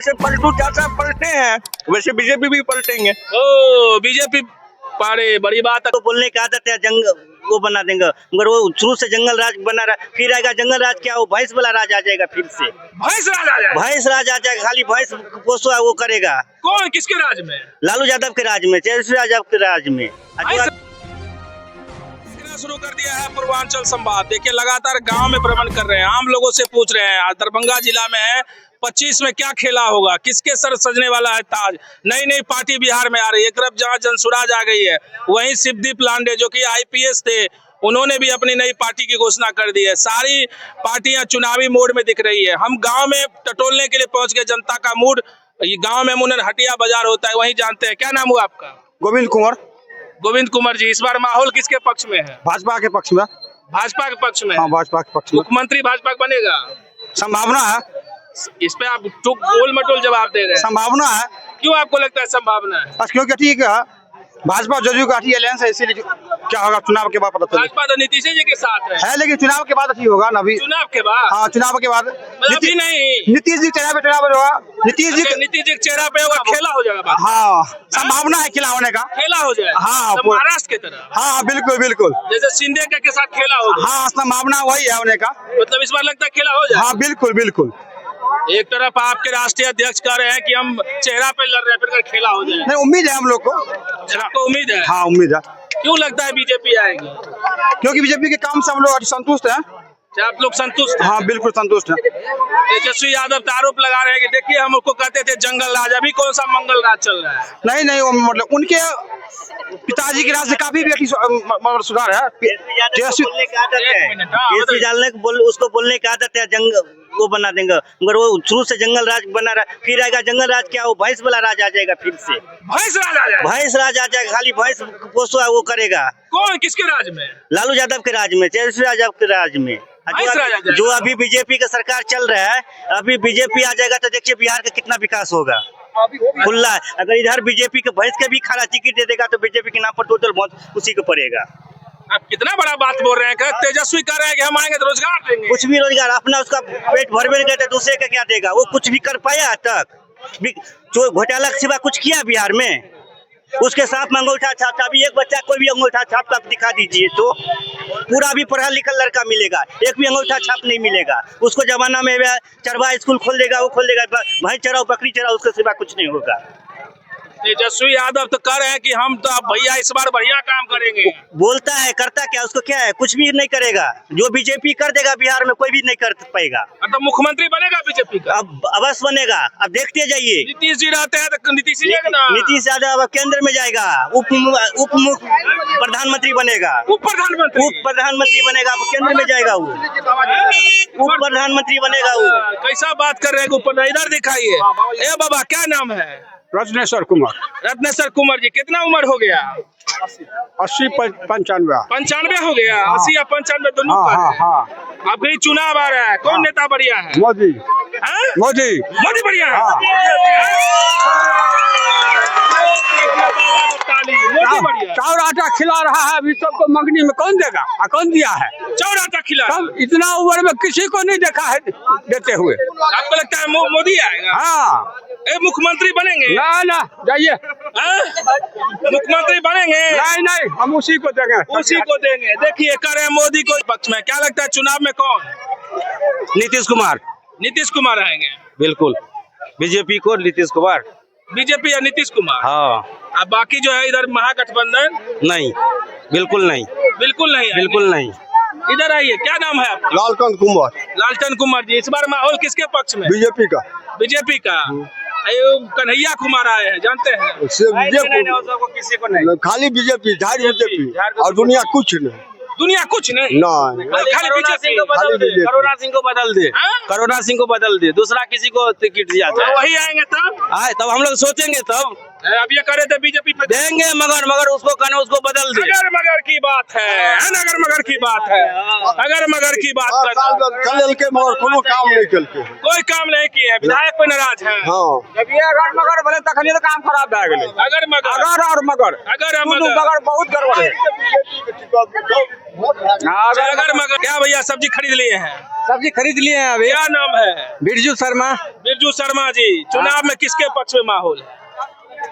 वैसे पलटू चाचा पलटे हैं, वैसे बीजेपी भी पलटेंगे। ओ बीजेपी पारे बड़ी बात है। तो बोलने की आदत है, जंग वो बना देंगे, मगर वो शुरू से जंगल राज बना रहा, फिर आएगा जंगल राज, क्या वो भैंस वाला राज आ जाएगा फिर से। भैंस राज आ जाए। भैंस राज आ जाएगा, खाली भैंस पोसो वो करेगा। कौन किसके राज में? लालू यादव के राज में, तेजस्वी यादव के राज में। शुरू कर दिया है पूर्वांचल संवाद। देखिए लगातार गांव में भ्रमण कर रहे हैं, आम लोगों से पूछ रहे हैं। आज दरभंगा जिला में है, 25 में क्या खेला होगा, किसके सर सजने वाला है ताज। नई नई पार्टी बिहार में आ रही है। एक तरफ जहां जनसुराज आ गई है, वहीं शिवदीप लांडे जो कि IPS थे, उन्होंने भी अपनी नई पार्टी की घोषणा कर दी है। सारी पार्टियां चुनावी मोड में दिख रही है। हम गांव में टटोलने के लिए पहुंच गए। जनता का मूड गाँव में मुनन हटिया बाजार होता है, वहीं जानते हैं। क्या नाम हुआ आपका? गोविंद कुंवर। गोविंद कुमार जी, इस बार माहौल किसके पक्ष में है? भाजपा के पक्ष में। भाजपा के पक्ष में? हाँ, भाजपा के पक्ष में। मुख्यमंत्री भाजपा का बनेगा? संभावना है। इस पे आप गोल मटोल जवाब दे रहे हैं। संभावना है। क्यों आपको लगता है संभावना है? बस क्योंकि ठीक है, भाजपा जदयू का अलायंस है, इसीलिए क्या होगा चुनाव के बाद पता चलेगा। भाजपा तो नीतीश जी के साथ है, लेकिन चुनाव के बाद ठीक होगा ना। अभी चुनाव के बाद? हाँ, चुनाव के बाद अभी नहीं। नीतीश जी चेहरा पे होगा। नीतीश जी के चेहरा पे होगा, खेला हो जाएगा। हाँ, संभावना है खिला होने का। खेला हो जाए। हाँ, तो महाराष्ट्र की तरह। हाँ, बिल्कुल बिल्कुल, जैसे शिंदे के साथ खेला हो। हाँ, संभावना वही है होने का। मतलब इस बार लगता है खेला हो जाए। हाँ, बिल्कुल बिल्कुल। एक तरफ आपके राष्ट्रीय अध्यक्ष कह रहे हैं कि हम चेहरा पे लड़ रहे हैं, फिर खेला हो जाए। नहीं, उम्मीद है हम लोग को। आपको उम्मीद है? हाँ, उम्मीद है। क्यों लगता है बीजेपी आएगी? क्योंकि बीजेपी के काम से हम लोग संतुष्ट हैं। क्या आप लोग संतुष्ट हैं? हाँ, बिल्कुल संतुष्ट हैं। तेजस्वी यादव आरोप लगा रहे हैं कि देखिए हम उसको कहते थे जंगल राज, अभी कौन सा मंगल राज चल रहा है? नहीं, वो मतलब उनके पिताजी के राज से काफी भी सुधार है। उसको बोलने की आदत है, जंग वो बना देंगे, मगर वो शुरू से जंगल राज बना रहा, फिर आएगा जंगल राज, क्या वो भैंस वाला राज आ जाएगा फिर से। भैंस राज आ जाए। भैंस राज आ जाएगा, खाली भैंस पोसो वो करेगा। कौन किसके राज में? लालू यादव के राज में, तेजस्वी यादव के राज में। जो अभी बीजेपी का सरकार चल रहा है, अभी बीजेपी आ जाएगा तो देखिए बिहार का कितना विकास होगा। खुला है, अगर इधर बीजेपी के भैंस के भी खाना टिकट दे देगा तो बीजेपी के नाम पर टोटल बहुत उसी को पड़ेगा। आप कितना बड़ा बात बोल रहे हैं। तेजस्वी कह रहे हैं कि हम आएंगे तो रोजगार देंगे। कुछ भी रोजगार, अपना उसका पेट भरवे नहीं देते, दूसरे का क्या देगा? वो कुछ भी कर पाया आज तक? जो घोटाला के सिवा कुछ किया बिहार में? उसके साथ में अंगूठा छाप। अभी एक बच्चा कोई भी अंगूठा छाप आप दिखा दीजिए तो पूरा भी पढ़ा लिखा लड़का मिलेगा, एक भी अंगूठा छाप नहीं मिलेगा। उसको जमाना में चरवा स्कूल खोल देगा, वो खोल देगा, भाई चराओ बकरी चराओ, उसके सिवा कुछ नहीं होगा। तेजस्वी यादव तो कह रहे हैं कि हम तो भैया इस बार बढ़िया काम करेंगे। बोलता है, करता क्या? उसको क्या है? कुछ भी नहीं करेगा। जो बीजेपी कर देगा बिहार में कोई भी नहीं कर पाएगा। तो मुख्यमंत्री बनेगा बीजेपी का? अब अवश्य बनेगा, अब देखते जाइए। नीतीश जी रहते हैं तो नीतीश यादव केंद्र में जाएगा, उप प्रधानमंत्री बनेगा। उप प्रधानमंत्री बनेगा, केंद्र में जाएगा वो, उप प्रधानमंत्री बनेगा वो। कैसा बात कर रहे हैं? इधर दिखाइए। ए बाबा, क्या नाम है? रत्नेश्वर कुमार। रत्नेश्वर कुमार जी, कितना उम्र हो गया? 80 95 95 हो गया। 80 या 95 दोनों का है। हाँ। अभी चुनाव आ रहा है, कौन नेता बढ़िया है? मोदी। मोदी बढ़िया है। चाउर आटा खिला रहा है अभी सबको, मंगनी में कौन देगा? कौन दिया है चाउर आटा खिला? इतना उम्र में किसी को नहीं देखा है देते हुए। आपको लगता है मोदी आएगा? हाँ। मुख्यमंत्री बनेंगे? ना जाइए। मुख्यमंत्री बनेंगे? नहीं, हम उसी को देंगे। देखिए कह रहे हैं मोदी को पक्ष में। क्या लगता है चुनाव में कौन? नीतीश कुमार आएंगे। बिल्कुल, बीजेपी को नीतीश कुमार। बीजेपी या नीतीश कुमार? हाँ। अब बाकी जो है इधर महागठबंधन? नहीं, बिल्कुल नहीं। बिल्कुल नहीं। इधर आइए, क्या नाम है आपका? लालचंद कुमार जी, इस बार माहौल किसके पक्ष में? बीजेपी का। कन्हैया कुमार आए हैं, जानते हैं? किसी को नहीं, खाली बीजेपी, और दुनिया कुछ नहीं। खाली बीजेपी। करुणा सिंह को बदल दे, दूसरा किसी को टिकट दिया जाए। वही आएंगे तब हम लोग सोचेंगे तब। अब ये करे थे बीजेपी पे देंगे, मगर उसको कहना उसको बदल दे। अगर मगर की बात है अगर मगर की बात है, अगर मगर की बात चल के मगर कोनो काम नहीं कल के कोई काम नहीं किए, विधायक पे नाराज है। जब ये अगर मगर बोले तखनी तो काम खराब भए गेलै। अगर मगर अगर और मगर अगर दुनू मगर मगर बहुत गड़बड़ है। अगर मगर क्या भैया सब्जी खरीद लिए हैं? सब्जी खरीद लिए हैं अभी। क्या नाम है? बिरजू शर्मा। बिरजू शर्मा जी, चुनाव में किसके पक्ष में माहौल है?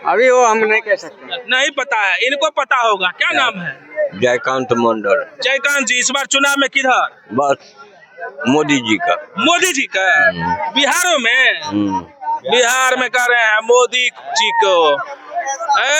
अभी वो हम नहीं कह सकते। नहीं पता है, इनको पता होगा। क्या नाम है? जयकांत मंडल। जयकांत जी, इस बार चुनाव में किधर? बस मोदी जी का। मोदी जी का बिहारों में बिहार में कर रहे हैं मोदी जी को।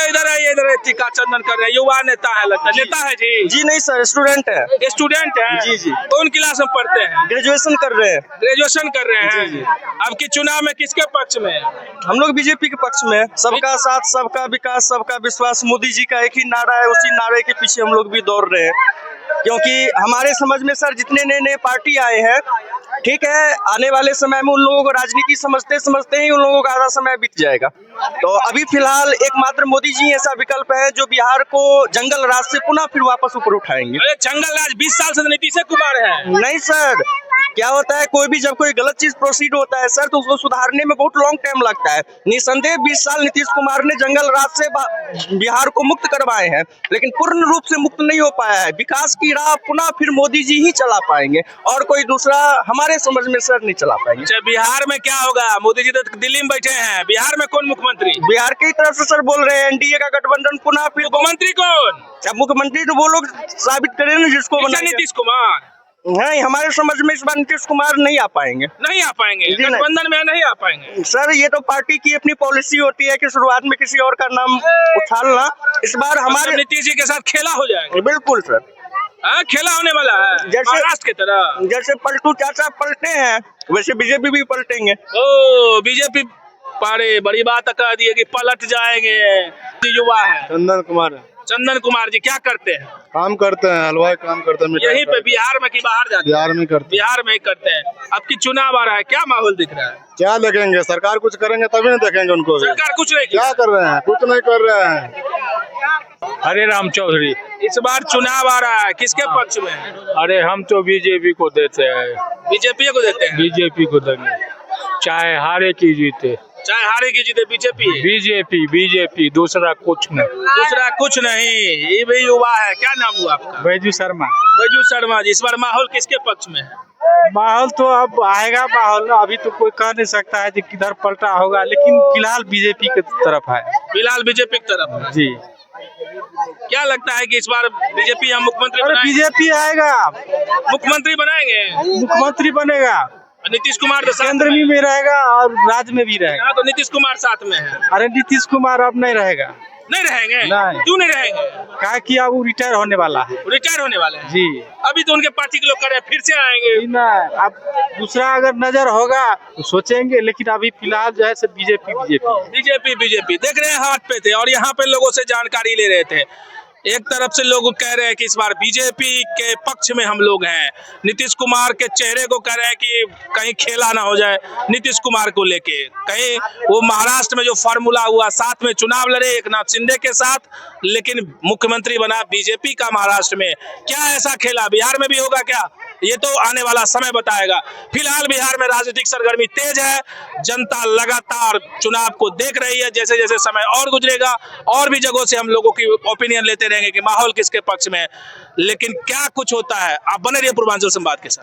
इधर आइए, इधर टीका चंदन कर रहे हैं। युवा नेता है, लगता है नेता है जी? जी नहीं सर, स्टूडेंट है। स्टूडेंट है जी जी। कौन क्लास में पढ़ते हैं? ग्रेजुएशन कर रहे हैं। ग्रेजुएशन कर रहे हैं। अब की चुनाव में किसके पक्ष में? हम लोग बीजेपी के पक्ष में। सबका साथ, सबका विकास, सबका विश्वास। मोदी जी का एक ही नारा है, उसी नारे के पीछे हम लोग भी दौड़ रहे हैं। क्योंकि हमारे समझ में सर जितने नए नए पार्टी आए हैं, ठीक है, आने वाले समय में उन लोगों को राजनीति समझते समझते ही उन लोगों का आधा समय बीत जाएगा। तो अभी फिलहाल एकमात्र मोदी जी ऐसा विकल्प है जो बिहार को जंगल राज से पुनः फिर वापस ऊपर उठाएंगे। अरे जंगल राज 20 साल से नीतीश कुमार है। नहीं सर, क्या होता है, कोई भी जब कोई गलत चीज प्रोसीड होता है सर, तो उसको सुधारने में बहुत लॉन्ग टाइम लगता है। निसंदेह 20 साल नीतीश कुमार ने जंगल राज से बिहार को मुक्त करवाए हैं, लेकिन पूर्ण रूप से मुक्त नहीं हो पाया है। विकास की राह पुनः फिर मोदी जी ही चला पाएंगे और कोई दूसरा हमारे समझ में सर नहीं चला पाएंगे। अच्छा, बिहार में क्या होगा? मोदी जी तो दिल्ली में बैठे हैं, बिहार में कौन मुख्यमंत्री? बिहार की तरफ से सर बोल रहे हैं एनडीए का गठबंधन पुनः फिर। मुख्यमंत्री कौन? अब मुख्यमंत्री तो वो लोग साबित करें ना जिसको बनाएंगे। नीतीश कुमार? नहीं, हमारे समझ में इस बार नीतीश कुमार नहीं आ पाएंगे। नहीं आ पाएंगे? गठबंधन में नहीं आ पाएंगे सर, ये तो पार्टी की अपनी पॉलिसी होती है कि शुरुआत में किसी और का नाम उछालना। इस बार हमारे नीतीश जी के साथ खेला हो जाएगा। बिल्कुल सर, खेला होने वाला है महाराष्ट्र की तरह। जैसे पलटू चाचा पलटे हैं वैसे बीजेपी भी पलटेंगे। ओ बीजेपी पारे बड़ी बात कह दी है कि पलट जाएंगे। युवा है चंदन कुमार जी, क्या करते हैं? काम करते हैं, हलवाई काम करते हैं। यहीं पे बिहार में कि बाहर जाते? बिहार में करते हैं। बिहार में ही करते हैं। अब की चुनाव आ रहा है, क्या माहौल दिख रहा है? क्या देखेंगे? सरकार कुछ करेंगे तभी ना देखेंगे उनको भी। सरकार कुछ नहीं क्या कर रहे हैं? कुछ नहीं कर रहे हैं। हरे राम चौधरी। इस बार चुनाव आ रहा है, किसके पक्ष में? अरे हम तो बीजेपी को देते हैं। बीजेपी को देते हैं? बीजेपी को देंगे, चाहे हारे की जीते। चाहे हारे की जीते बीजेपी? बीजेपी, दूसरा कुछ नहीं। दूसरा कुछ नहीं। ये भी युवा है, क्या नाम हुआ आपका? बैजू शर्मा। बैजू शर्मा जी, इस बार माहौल किसके पक्ष में है? माहौल तो अब आएगा माहौल, अभी तो कोई कह नहीं सकता है कि किधर पलटा होगा, लेकिन फिलहाल बीजेपी की तरफ है। फिलहाल बीजेपी की तरफ है जी। क्या लगता है कि इस बार बीजेपी हम मुख्यमंत्री? अरे बीजेपी आएगा, मुख्यमंत्री बनाएंगे, मुख्यमंत्री बनेगा। नीतीश कुमार तो केंद्र में भी रहेगा और राज्य में भी रहेगा। तो नीतीश कुमार साथ में है। अरे नीतीश कुमार अब नहीं रहेगा। नहीं रहेंगे? नहीं। क्यों नहीं रहेंगे? कहा कि अब वो रिटायर होने वाला है। रिटायर होने वाले हैं? जी। अभी तो उनके पार्टी के लोग कर रहे हैं, फिर से आएंगे ना। अब दूसरा अगर नजर होगा तो सोचेंगे, लेकिन अभी फिलहाल जो है बीजेपी देख रहे हैं, हाथ पे थे और यहाँ पे लोगों से जानकारी ले रहे थे। एक तरफ से लोग कह रहे हैं कि इस बार बीजेपी के पक्ष में हम लोग हैं। नीतीश कुमार के चेहरे को कह रहे हैं कि कहीं खेला ना हो जाए नीतीश कुमार को लेके। कहीं वो महाराष्ट्र में जो फार्मूला हुआ, साथ में चुनाव लड़े एक नाथ शिंदे के साथ, लेकिन मुख्यमंत्री बना बीजेपी का महाराष्ट्र में। क्या ऐसा खेला बिहार में भी होगा क्या? ये तो आने वाला समय बताएगा। फिलहाल बिहार में राजनीतिक सरगर्मी तेज है। जनता लगातार चुनाव को देख रही है। जैसे जैसे समय और गुजरेगा और भी जगहों से हम लोगों की ओपिनियन लेते रहेंगे कि माहौल किसके पक्ष में है। लेकिन क्या कुछ होता है, आप बने रहिए पूर्वांचल संवाद के साथ।